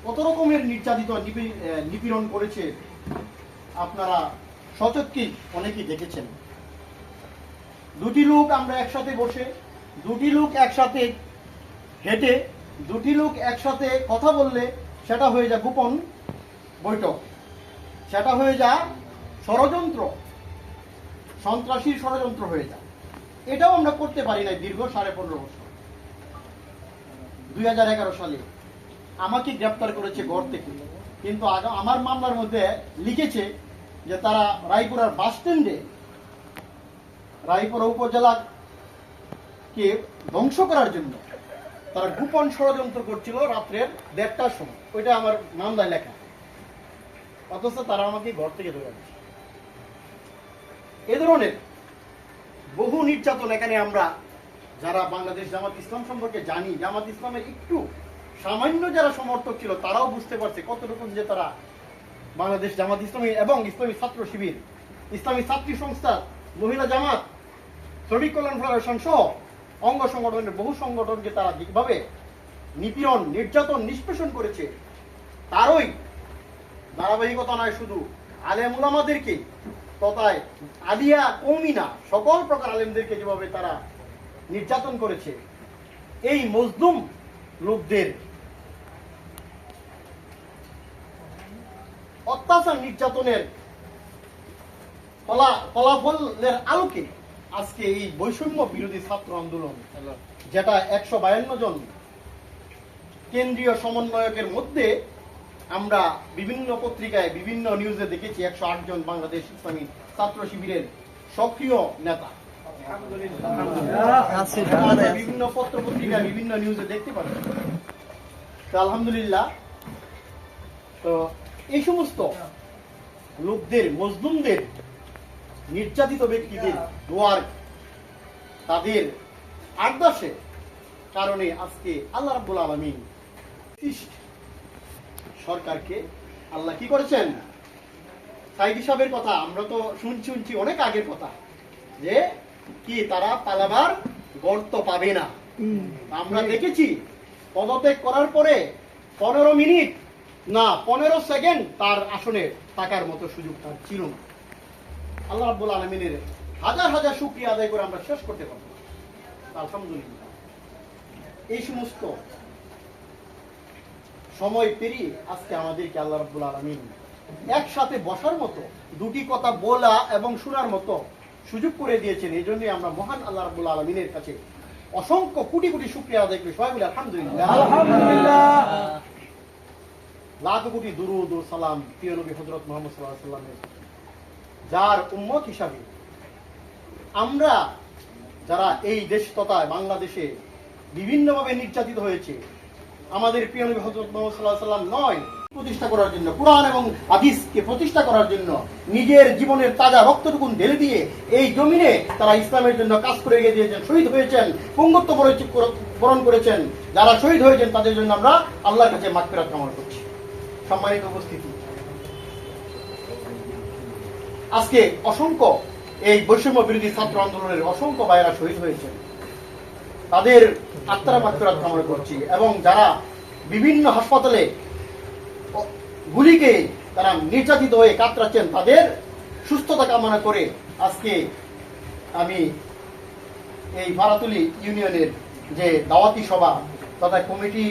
কত রকমের নিপীড়ন করেছে আপনারা সচক্ষে অনেকেই দেখেছেন। দুটি লোক আমরা একসাথে বসে, দুটি লোক একসাথে হেঁটে, দুটি লোক একসাথে কথা বললে সেটা হয়ে যায় গোপন বৈঠক, সেটা হয়ে যায় ষড়যন্ত্র, সন্ত্রাসীর ষড়যন্ত্র হয়ে যায়। এটাও আমরা করতে পারি না দীর্ঘ 15.5 বছর। 2011 সালে আমাকে গ্রেপ্তার করেছে গড় থেকে, কিন্তু আমার মামলার মধ্যে লিখেছে যে তারা রায়পুরার বাস স্ট্যান্ডে রায়পুরা উপজেলাকে ধ্বংস করার জন্য তারা গোপন ষড়যন্ত্র করছিল রাত্রের 1:30টার সময়। ওইটা আমার মামলায় লেখা, অথচ তারা আমাকে ঘর থেকে ধরে আনছে। এ ধরনের বহু নির্যাতন এখানে আমরা যারা বাংলাদেশ জামাত ইসলাম সম্পর্কে জানি, জামাত ইসলামের একটু সামান্য যারা সমর্থক ছিল তারাও বুঝতে পারছে কতটুকু যে তারা বাংলাদেশ জামাত ইসলামী এবং ইসলামী ছাত্র শিবির, ইসলামী ছাত্রী সংস্থা, মহিলা জামাত, শ্রমিক কল্যাণ ফেডারেশন সহ অঙ্গ সংগঠনের বহু সংগঠনকে তারা যেভাবে নিপীড়ন, নির্যাতন, নিষ্পেষণ করেছে, তারই ধারাবাহিকতা নয়, শুধু আলেম উলামাদেরকে তথায় আলিয়া কওমিনা সকল প্রকার আলেমদেরকে যেভাবে তারা নির্যাতন করেছে, এই মজলুম লোকদের অত্যাচার নির্যাতনের ফলাফলের আলোকে আজকে এই বৈষম্য বিরোধী ছাত্র আন্দোলন, যেটা 152 জন কেন্দ্রীয় সমন্বয়কের মধ্যে আমরা বিভিন্ন পত্রিকায় বিভিন্ন নিউজে দেখেছি 108 জন বাংলাদেশ ইসলামী ছাত্র শিবিরের সক্রিয় নেতা, বিভিন্ন পত্র পত্রিকায় বিভিন্ন নিউজে দেখতে পাচ্ছি। তো আলহামদুলিল্লাহ, তো এই সমস্ত লোকদের, মজলুমদের, নির্যাতিত ব্যক্তিদের দোয়ার, তাদের আর্দাসে কারণে আজকে আল্লাহ রাব্বুল আলামিন সরকারকে আল্লাহ কি করেছেন? সাইদি সাহেবের কথা আমরা তো শুনছি অনেক আগের কথা, যে কি তারা পালাবার গর্ত পাবে না। আমরা দেখেছি পদত্যাগ করার পরে 15 মিনিট না 15 সেকেন্ড তার আসনে থাকার মতো সুযোগ তার ছিল না। আল্লাহ রাব্বুল আলামিনের হাজার হাজার শুকরিয়া আদায় করে আমরা শেষ করতে পারবো। আলহামদুলিল্লাহ, এই সমস্ত সময় পেরিয়ে আজকে আমাদেরকে আল্লাহ রাব্বুল আলামিন একসাথে বসার মতো, দুটি কথা বলা এবং শোনার মতো সুযোগ করে দিয়েছেন। এই জন্যই আমরা মহান আল্লাহ রাব্বুল আলামিনের কাছে অসংখ্য কোটি কোটি শুকরিয়া আদায় করি। সবাই বলি আলহামদুলিল্লাহ। আলহামদুলিল্লাহ, লাখ কোটি দুরূদ ও সালাম প্রিয় নবী হযরত মুহাম্মদ সাল্লাল্লাহু আলাইহি ওয়াসাল্লামের, যার উম্মত হিসাবে আমরা যারা এই দেশ তথা বাংলাদেশে বিভিন্নভাবে নির্যাতিত হয়েছে, আমাদের প্রিয় নবী হযরত মুহাম্মদ সাল্লাল্লাহু আলাইহি ওয়াসাল্লাম নয় প্রতিষ্ঠা করার জন্য, কোরআন এবং হাদিসকে প্রতিষ্ঠা করার জন্য নিজের জীবনের তাজা রক্তটুকুন ঢেলে দিয়ে এই জমিনে তারা ইসলামের জন্য কাজ করে গিয়ে দিয়েছেন, শহীদ হয়েছেন, পুঙ্গত্ব বরণ করেছেন। যারা শহীদ হয়েছেন তাদের জন্য আমরা আল্লাহর কাছে মাগফিরাত কামনা করছি। সম্মানিত উপস্থিতি, আজকে অসংখ্য এই বৈষম্য বিরোধী ছাত্র আন্দোলনের অসংখ্য ভাইয়েরা শহীদ হয়েছেন, তাদের আত্মার মাগফিরাত কামনা করছি। এবং যারা বিভিন্ন হাসপাতালে গুলিকে তারা নির্যাতিত হয়ে কাতরাচ্ছেন, তাদের সুস্থতা কামনা করে আজকে আমি এই ভারাতুলি ইউনিয়নের যে দাওয়াতি সভা তথা কমিটি,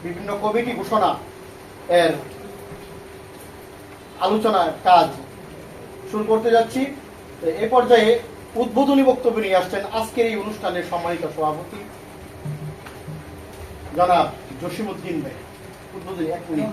বিভিন্ন কমিটি ঘোষণা এর আলোচনার কাজ শুরু করতে যাচ্ছি। এ পর্যায়ে উদ্বোধনী বক্তব্য নিয়ে আসছেন আজকের এই অনুষ্ঠানের সম্মানিত সভাপতি জনাব জসিমউদ্দিন ভাই। উদ্বোধনী 1 মিনিট।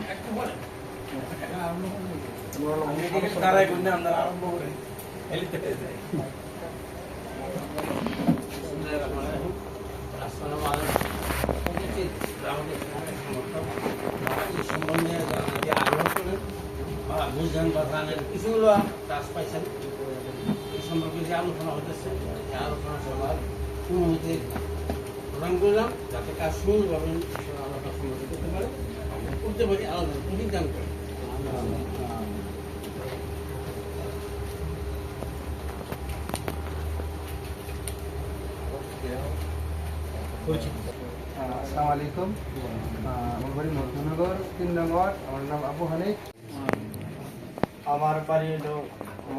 বুঝলেন বা জানেন কিছুগুলো কাজ পাইছেন, এই সম্পর্কে যে আলোচনা হতেছে সেই আলোচনা সভার অনুমতি প্রদান করলাম, যাতে কাজ সুন্দরভাবে আমরা সম্মতি করতে পারে, করতে পারি, আলোচনা বিজ্ঞান করে। আসসালামু আলাইকুম। আমার বাড়ি মধ্যনগর 3 নং ওয়ার্ড। আমার নাম আবু হানিফ। আমার বাড়ি হলো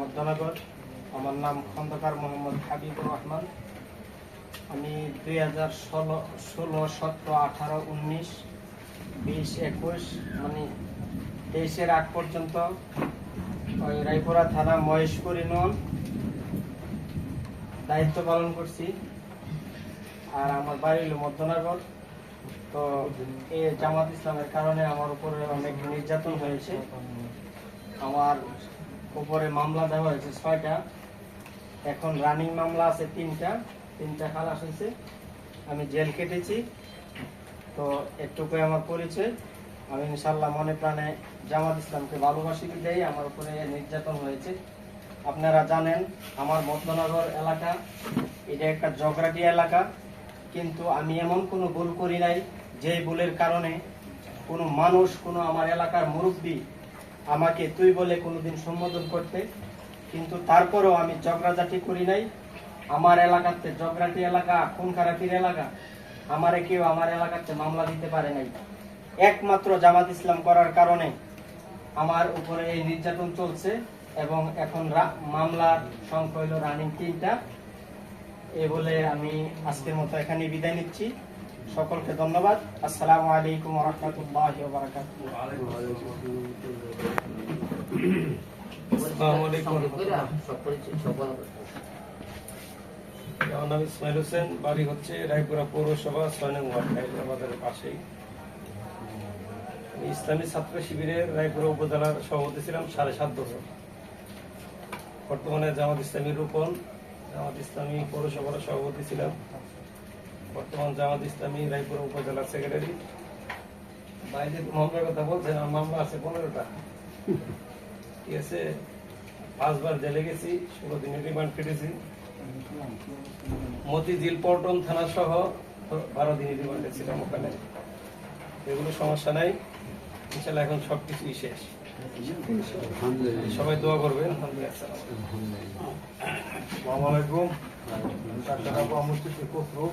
মধ্যনগর। আমার নাম খন্দকার মোহাম্মদ হাবিবুর রহমান। আমি 2016, 17, 18, 19, 20, 21 মানে 23-এর আগ পর্যন্ত ওই রায়পুরা থানা মহেশপুর ইউনিয়ন দায়িত্ব পালন করছি। আর আমার বাড়ি হলো মধ্যনগর। তো এই জামাত ইসলামের কারণে আমার উপরে অনেক নির্যাতন হয়েছে। আমার উপরে মামলা দেওয়া হয়েছে 6টা। এখন রানিং মামলা আছে 3টা খালাস হয়েছে। আমি জেল কেটেছি। তো একটুকুই আমার পরিচয়। আমি ইনশাল্লাহ মনে প্রাণে জামাত ইসলামকে ভালোবাসি বিধায় আমার উপরে নির্যাতন হয়েছে। আপনারা জানেন আমার মধ্যনগর এলাকা এটা একটা জগরাটি এলাকা, কিন্তু আমি এমন কোনো ভুল করি নাই যে ভুলের কারণে কোনো মানুষ, কোনো আমার এলাকার মুরব্বী আমাকে তুই বলে কোনোদিন সম্বোধন করতে, কিন্তু তারপরেও আমি ঝগড়াঝাটি করি নাই। আমার এলাকাতে জগরাটি এলাকা, খুন খারাপির এলাকা, আমারে কেউ আমার এলাকাতে মামলা দিতে পারে নাই। একমাত্র জামাত ইসলাম করার কারণে আমার উপরে এই নির্যাতন চলছে। এবং এখন মামলার সংখ্যা হইল রানিং 3টা। এ বলে আমি আজকের মতো এখানে বিদায় নিচ্ছি। সকলকে ধন্যবাদ। আসসালামু আলাইকুম ওয়া রাহমাতুল্লাহি ওয়া বারাকাতুহু। আসসালামু আলাইকুম। আমার নাম ইসমাইল হোসেন। বাড়ি হচ্ছে রায়পুরা পৌরসভা 6 নং ওয়ার্ড, হায়দ্রাবাদের পাশেই। আমি ইসলামী ছাত্র শিবিরের রায়পুরা উপজেলার সভাপতি ছিলাম 7.5 বছর। বর্তমানে জামাত ইসলামী রূপন, জামাত ইসলামী পৌরসভার সভাপতি ছিলাম। বর্তমান জামাত ইসলামী রায়পুরা উপজেলার সেক্রেটারি। বাইরে মামলার কথা বলছেন, আমার মামলা আছে 15টা। ঠিক আছে, 5 বার জেলে গেছি, 16 দিনের রিমান্ড কেটেছি। মতিঝিল পল্টন থানা সহ 12 দিনের রিমান্ডে ছিলাম ওখানে। এগুলো সমস্যা নাই, ইনশাল্লাহ এখন সবকিছুই শেষ। সবাই দোয়া করবেন। আসসালামু আলাইকুম। ডাক্তার আবু আমস্তি কোসরু,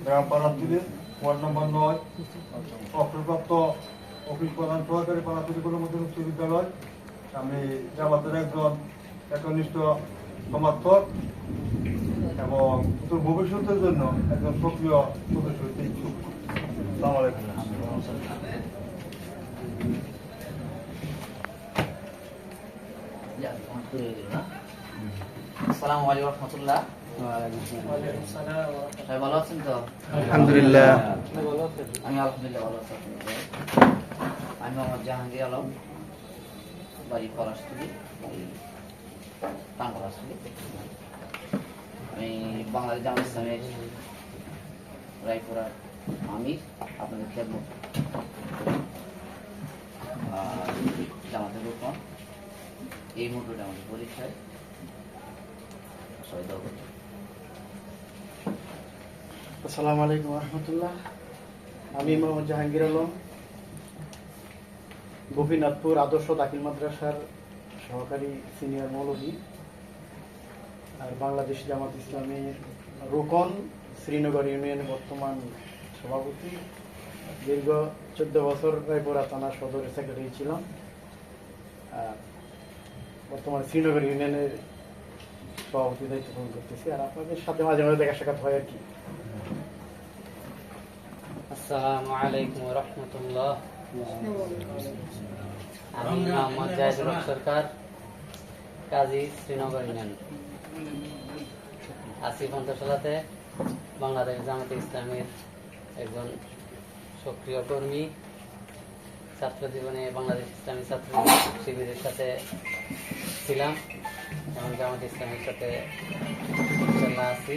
গ্রাম পাড়াতুলি, ওয়ার্ড নম্বর 9, অফিসপ্রাপ্ত অফিস প্রধান সহকারী পাড়াতুলি কর্মচারী উচ্চ বিদ্যালয়। আমি জামাতের একজন একনিষ্ঠ সমর্থক এবং তোর ভবিষ্যতের জন্য একজন সক্রিয় সদস্য হইতে ইচ্ছুক। আসসালামু আলাইকুম। আসসালামু আলাইকুম রহমতুল্লাহ। সবাই ভালো আছেন তো? আলহামদুলিল্লাহ। আমি আলহামদুলিল্লাহ ভালো আছি। আমি মোহাম্মদ জাহাঙ্গীর আলম, বাড়ি পলাশতলী, টাঙ্গলাশতলী। আমি বাংলাদেশ জামাত ইসলামের রায়পুরার আমির, আপনাদের খেদমত জামাতের রূপন। এই মুহূর্তে আমাদের পরিচয়। সবাই দোয়া করবেন। আসসালামু আলাইকুম রহমতুল্লাহ। আমি মোহাম্মদ জাহাঙ্গীর আলম, গোপীনাথপুর আদর্শ দাখিল মাদ্রাসার সহকারী সিনিয়র মৌলভী আর বাংলাদেশ জামাত ইসলামের রোকন শ্রীনগর ইউনিয়নের বর্তমান সভাপতি। দীর্ঘ 14 বছর রায়পুরা থানা সদরের সেক্রেটারি ছিলাম। বর্তমানে শ্রীনগর ইউনিয়নের সভাপতি দায়িত্ব পালন করতেছি। আর আপনাদের সাথে মাঝে মাঝে দেখা সাক্ষাৎ হয় আর কি। আসসালামু আলাইকুম ওয়া রাহমাতুল্লাহ। আমি মোহাম্মদ জাহিদুল হক সরকার, কাজী, শ্রীনগর ইউনিয়ন। আছি পঞ্চশালাতে বাংলাদেশ জামাতে ইসলামের একজন সক্রিয় কর্মী। ছাত্র জীবনে বাংলাদেশ ইসলামী ছাত্র শিবিরের সাথে ছিলাম এবং জামাত ইসলামের সাথে ইনশাআল্লাহ আছি।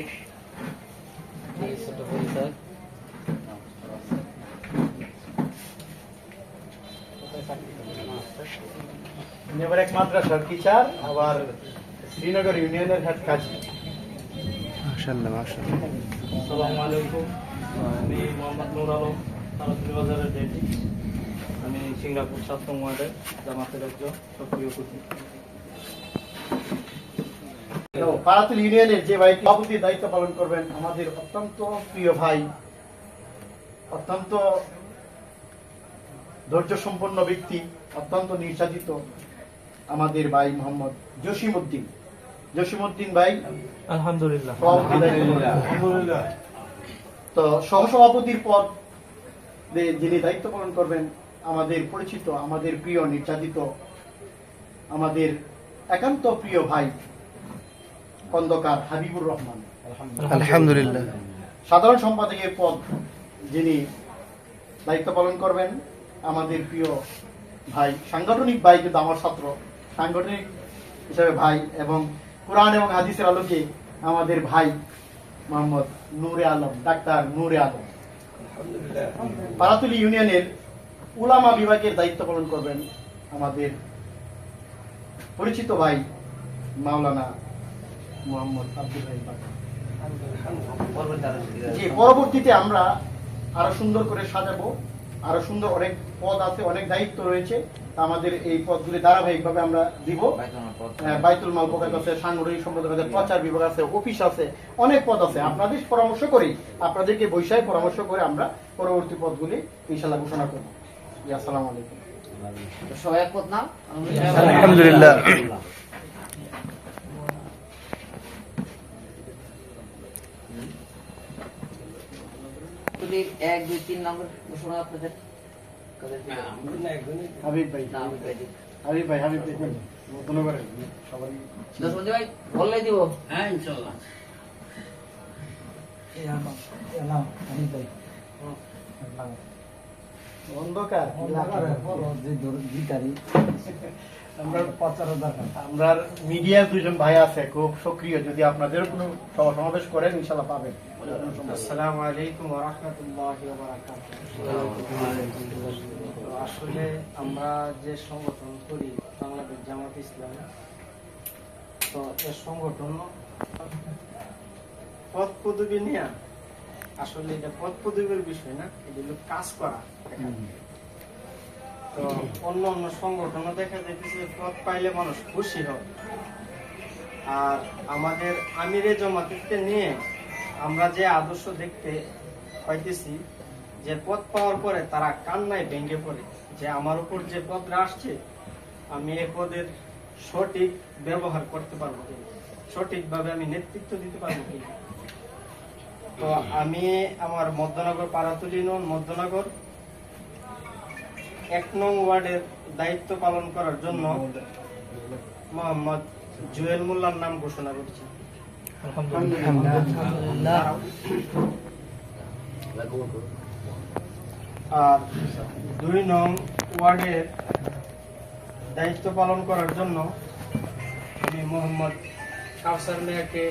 এই ছোট পরিচয়। এবার এক মাদ্রাসার টিচার, আবার শ্রীনগর ইউনিয়নের হেড কাজী। মাশাআল্লাহ মাশাআল্লাহ। আসসালামু আলাইকুম। আমি মোহাম্মদ নুর আলম, তারাতুলি বাজারের ডেটি। আমি সিঙ্গাপুর 7 নং ওয়ার্ডের জামাতের একজন সক্রিয় কর্মী। পাড়াতুল ইউনিয়নের যে ভাই সভাপতির দায়িত্ব পালন করবেন আমাদের অত্যন্ত প্রিয় ভাই অত্যন্ত ধৈর্য সম্পন্ন ব্যক্তি, অত্যন্ত নির্যাতিত আমাদের ভাই মোহাম্মদ জসিমউদ্দিন ভাই আলহামদুলিল্লাহ। আলহামদুলিল্লাহ। তো সহসভাপতির পদ যিনি দায়িত্ব পালন করবেন আমাদের পরিচিত, আমাদের প্রিয়, নির্যাতিত, আমাদের একান্ত প্রিয় ভাই খন্দকার হাবিবুর রহমান। আলহামদুলিল্লাহ। সাধারণ সম্পাদকের পদ যিনি দায়িত্ব পালন করবেন আমাদের প্রিয় ভাই, সাংগঠনিক ভাই, কিন্তু আমার ছাত্র, সাংগঠনিক হিসাবে ভাই, এবং কোরআন এবং হাদিসের আলোকে আমাদের ভাই মোহাম্মদ নূরে আলম, ডাক্তার নূরে আলম। পারাতুলি ইউনিয়নের উলামা বিভাগের দায়িত্ব পালন করবেন আমাদের পরিচিত ভাই মাওলানা মোহাম্মদ আব্দুল হাই বাকর। জি, পরবর্তীতে আমরা আরো সুন্দর করে সাজাবো, আরো সুন্দর অনেক পদ আছে, অনেক দায়িত্ব রয়েছে। তা আমাদের এই পদগুলি ধারাবাহিকভাবে আমরা দিব। বাইতুল মাল বিভাগ আছে, সাংগঠনিক সম্পাদক আছে, প্রচার বিভাগ আছে, অফিস আছে, অনেক পদ আছে। আপনাদের পরামর্শ করি, আপনাদেরকে বৈষয়িক পরামর্শ করে আমরা পরবর্তী পদগুলি ইনশাআল্লাহ ঘোষণা করব। জি, আসসালামু আলাইকুম। সবাই একমত না? আলহামদুলিল্লাহ। তুলির 1, 2, 3 নম্বর ঘোষণা আপনাদের হাবিব ভাই, না, আমি পেয়ে দিই। হাবিব ভাই, ধন্যবাদ সবাই। দশমন্দি ভাই বললেই দিব। হ্যাঁ ইনশাল্লাহ। অন্ধকার আমরা মিডিয়ার দুজন ভাই আছে খুব সক্রিয়, যদি আপনাদের কোনো সভা সমাবেশ করেন ইনশাআল্লাহ পাবেন। আসসালামু আলাইকুম ওয়া রাহমাতুল্লাহি ওয়া বারাকাতুহু। আসলে আমরা যে সংগঠন করি বাংলাদেশ জামাত ইসলাম, তো এই সংগঠন পদ পদবি নিয়ে, আসলে এটা পদ পদবির বিষয় না, এটা হলো কাজ করা। তো অন্য অন্য সংগঠনও দেখা যাইতেছে পদ পাইলে মানুষ খুশি হয়, আর আমাদের আমিরে জামাতকে নিয়ে আমরা যে আদর্শ দেখতে পাইতেছি, যে পদ পাওয়ার পরে তারা কান্নায় ভেঙে পড়ে যে আমার উপর যে পদটা আসছে, আমি এই পদের সঠিক ব্যবহার করতে পারবো কিনা, সঠিকভাবে আমি নেতৃত্ব দিতে পারবো কিনা। তো আমি আমার মধ্যনগর পারাতুলি ইউনিয়ন মধ্যনগর 1 নং ওয়ার্ডের দায়িত্ব পালন করার জন্য মোহাম্মদ জুয়েল মোল্লার নাম ঘোষণা করছি। আর 2 নং ওয়ার্ডের দায়িত্ব পালন করার জন্য আমি মোহাম্মদ কাউসার মিয়াকে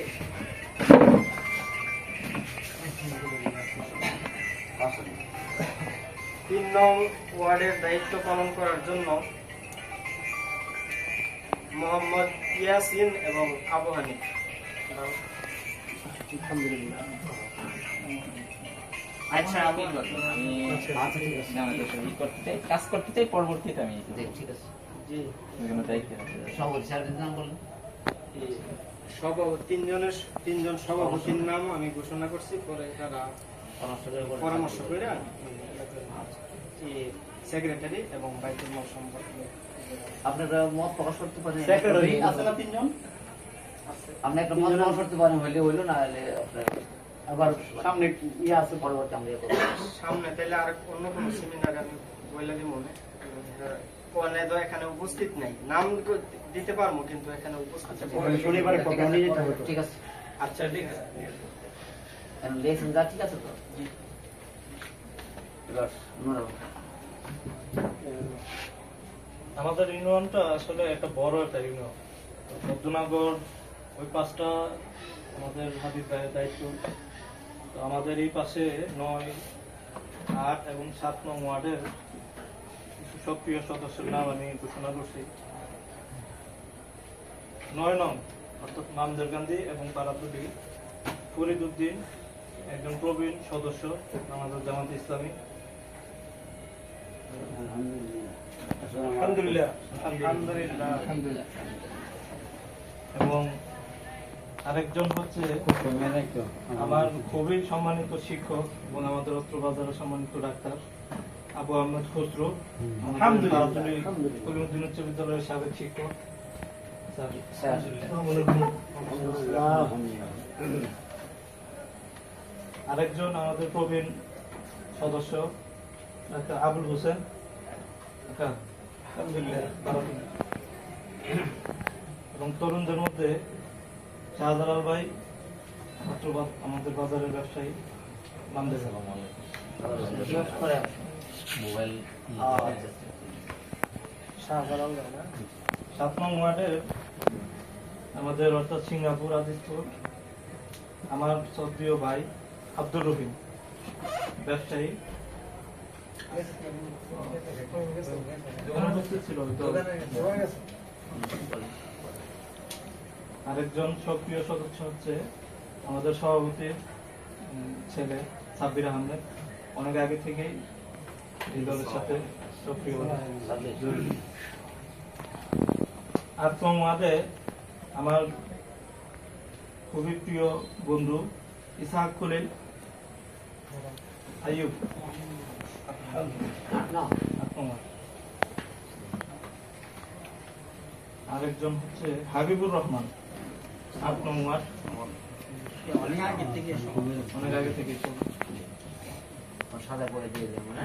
3 নং ওয়ার্ডের দায়িত্ব পালন করার জন্য মোহাম্মদ ইয়াসিন এবং আবু হানিফ। আচ্ছা আমি কাজ করতে চাই, পরবর্তীতে আমি ঠিক আছে। জি, বিভিন্ন দায়িত্বে সভাপতি সাহেবের নাম বলুন। তিনজন সভাপতির নাম আমি ঘোষণা করছি, পরে তারা পরামর্শ করে সেক্রেটারি এবং বাইতুল মাল সম্পর্কে আপনারা মত প্রকাশ করতে পারেন। সেক্রেটারি আছে না 3 জন? আপনি একটা মত প্রকাশ করতে পারেন, হইলো না হলে আপনার আবার সামনে ইয়ে আছে, পরবর্তী আমরা ইয়ে করবো। সামনে তাইলে আর অন্য কোনো সেমিনার আমি বলে দিব মনে কোনে তো এখানে উপস্থিত নাই, নাম দিতে পারবো কিন্তু এখানে উপস্থিত নেই। শনিবারে প্রোগ্রাম নিয়ে যেতে হবে। ঠিক আছে। আচ্ছা ঠিক আছে। লেখেন যা, ঠিক আছে তো? এবার নোরা বাবু। আমাদের ইউনিয়নটা আসলে একটা বড় একটা ইউনিয়ন। মধ্যনগর ওই পাশটা আমাদের হাবিব ভাইয়ের দায়িত্ব। তো আমাদের এই পাশে 9, 8 এবং 7 নং ওয়ার্ডের কিছু সক্রিয় সদস্যের নাম আমি ঘোষণা করছি। 9 নং অর্থাৎ মামদের গান্ধী এবং পারাতুলি ফরিদ উদ্দিন, একজন প্রবীণ সদস্য আমাদের জামাত ইসলামী। আলহামদুলিল্লাহ। আলহামদুলিল্লাহ। এবং আরেকজন হচ্ছে আমার খুবই সম্মানিত শিক্ষক এবং আমাদের অত্র বাজারের সম্মানিত ডাক্তার আবু আহমেদ খসরু, কলিমুদ্দিন উচ্চ বিদ্যালয়ের সাবেক শিক্ষক। আরেকজন আমাদের প্রবীণ সদস্য ডাক্তার আবুল হোসেন, এবং তরুণদের মধ্যে শাহজালাল ভাই আমাদের বাজারের ব্যবসায়ী নামদেশ। মোবাইল 7 নং ওয়ার্ডের আমাদের অর্থাৎ সিঙ্গাপুর আজিজপুর আমার শ্রদ্ধেয় ভাই আব্দুর রহিম, ব্যবসায়ী। অনুপস্থিত ছিল হয়তো। আরেকজন সক্রিয় সদস্য হচ্ছে আমাদের সভাপতির ছেলে সাব্বির আহমেদ, অনেক আগে থেকেই এই দলের সাথে সক্রিয়। 8 নং ওয়ার্ডে আমার খুবই প্রিয় বন্ধু ইসহাক খলিল আইয়ুব। 8 নং ওয়ার্ড। আরেকজন হচ্ছে হাবিবুর রহমান, 8 নং ওয়ার্ড। অনেক আগে থেকে সাদা করে দিয়ে দেবো না।